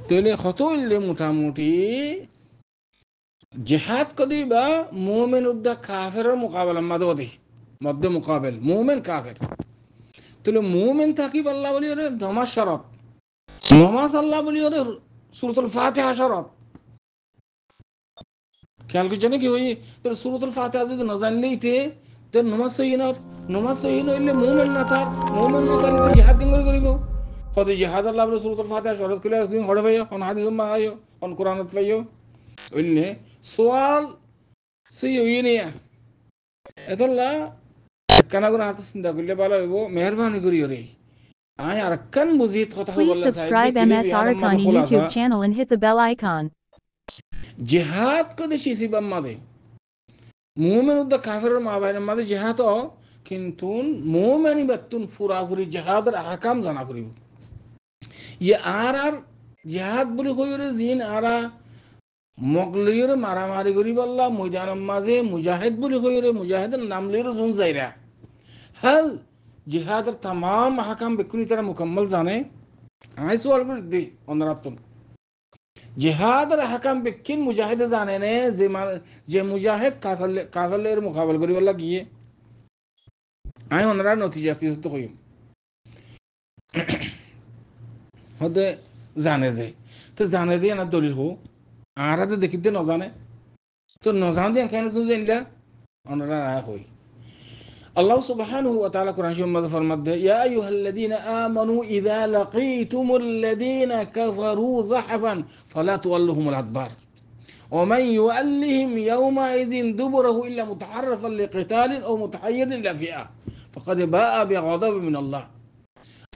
তাহলে কত হইলে মোটামুটি জিহাদ কদি বা মুমিন উদ্দা কাফেরের মোকাবেলা মাদদি মধ্যে মোকাবেল মুমিন কাফের তাহলে মুমিন থাকি আল্লাহ বলি ওরে নমাজ শরত নমাজ আল্লাহ বলি ওরে সূরাতুল ফাতিহা শরত খেয়াল করছে নাকি ওই তোর সূরাতুল ফাতিহা যদি না জানলেই তোর নমাজ সহি না নমাজ সহি নইলে মুমিন না থাক মুমিন না তাহলে তুই জিহাদ কেন করিব কত জিহাদ আল্লাহ বলি সূরাতুল ফাতিহা শরত কইলে তুমি হড়ে ভাইও কোন হাদিস মা আইও কোন কোরআনত পাইও ওইনে সোয়াল সহি হইনিয়া এতলা কানাগুনা হাতে চিন্তা করলে ভালো হইব মেহরবানি করি ওরে আয় আর কান বুঝিত কথা Please বললা subscribe MS Arakani YouTube channel and hit the bell icon. জিহাদ কদে শিসি বাম্মাদে মুমিন উদ্দা কাফের মা বাইনের মাঝে জিহাদ কিন্তু মুমিনি বাতুন ফুরাফুরি জিহাদের আহকাম জানা করিব ইয়ে আর জিহাদ বলি কইরে জিন আরা মগলিয়রে মারামারি করি বললা ময়দানের মাঝে মুজাহিদ বলি কইরে মুজাহিদের নাম লইরে জুন যাইরা হল জিহাদের तमाम আহকাম বেকুনি তারা মুকম্মল জানে আই সওয়াল করে দি অনরাতন জিহাদের আহকাম বেকিন মুজাহিদ জানে নে যে মুজাহিদ কাফেরদের মোকাবেলা করি বললা গিয়ে আই অনরা নতিজা ফিস তো কইম হতে জানে যে তো জানে দিয়ে না দলিল হো আর তো দেখিতে ন জানে তো ন জানে দিয়ে কেন তুমি জানলা অনরা হই الله سبحانه وتعالى قرآن شو ماذا فرمت يا أيها الذين آمنوا إذا لقيتم الذين كفروا زحفا فلا تولهم الأدبار ومن يولهم يومئذ دبره إلا متحرفا لقتال أو متحيز إلى فئة فقد باء بغضب من الله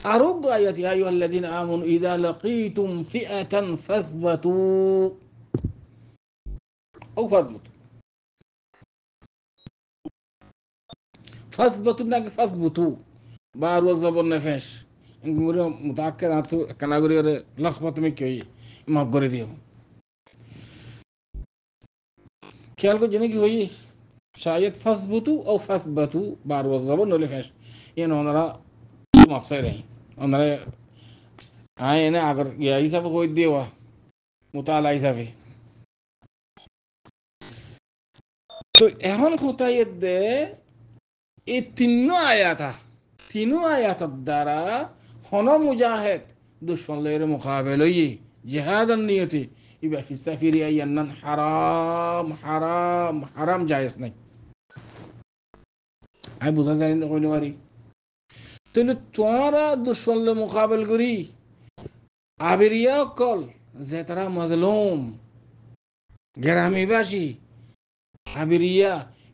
أرد آيات يا أيها الذين آمنوا إذا لقيتم فئة فاثبتوا أو فاثبتوا فاثبتوا ناك فاثبتوا بار وزبر نفش انغوري متاكد اتو كناغوري لخبط مكي ما غوري ديو খেয়াল করে জেনে কি হই শায়দ ফাসবুতু ও ফাসবাতু বার ওয়াজাবন নলে ফেস ইন ওনারা মাফসাই রাই ওনারা আয় এনে আগর ইয়া হিসাবে কই দিওয়া মুতালা হিসাবে তো এখন কোথায় দে এই তিন আয়াতের দ্বারা হন মুজাহিদ দুশ্মনের মোকাবেলায় জিহাদের নিয়তে ইবা ফি সাফিরি আয়ান্নান হারাম হারাম হারাম জায়েজ নাই আই বুঝা জানি না কইনো পারি তাহলে তোমরা দুশ্মনের মোকাবেল করি আবিরিয়া কল যে তারা মজলুম গ্রামীবাসী আবিরিয়া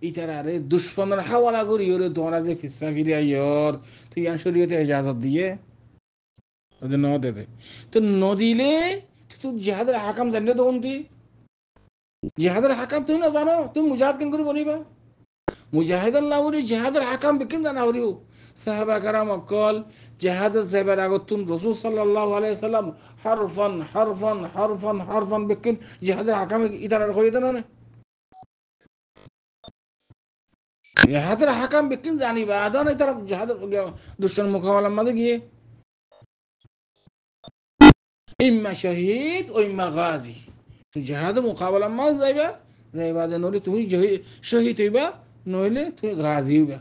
ইতারারে দুশ্মনের হাওয়ালা করি ওরে তোমরা যে ফিসা ফিরে আইয়র তুই শরীয়তে ইজাজত দিয়ে ওদের ন দেতে তো নদিলে তুই জিহাদের হাকাম জানলে তখন তুই জিহাদের হাকাম তুই না জানো তুই মুজাহিদ কেন করে বলিবা মুজাহিদ আল্লাহ বলি জিহাদের হাকাম বেকিন জানা করিও সাহাবা কারাম অকল জিহাদের সাহেবের আগতুন রাসূল সাল্লাল্লাহু আলাইহি সাল্লাম হারফান হারফান হারফান হারফান বেকিন জিহাদের হাকাম ইতারার কই দেন না জিহাদের হাকাম বেকিন জানিবা আদান ইতারা জিহাদের দুশ্মন মোকাবেলা মাঝে গিয়ে ইম্মা শহীদ ও ইম্মা গাজী জিহাদের মোকাবেলা মাঝে যাইবা যে নইলে তুমি শহীদ হইবা নইলে তুমি গাজী হইবা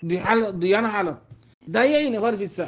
দুই হালত দুইয়ান হালত দাইয়াই নেভার ফিসা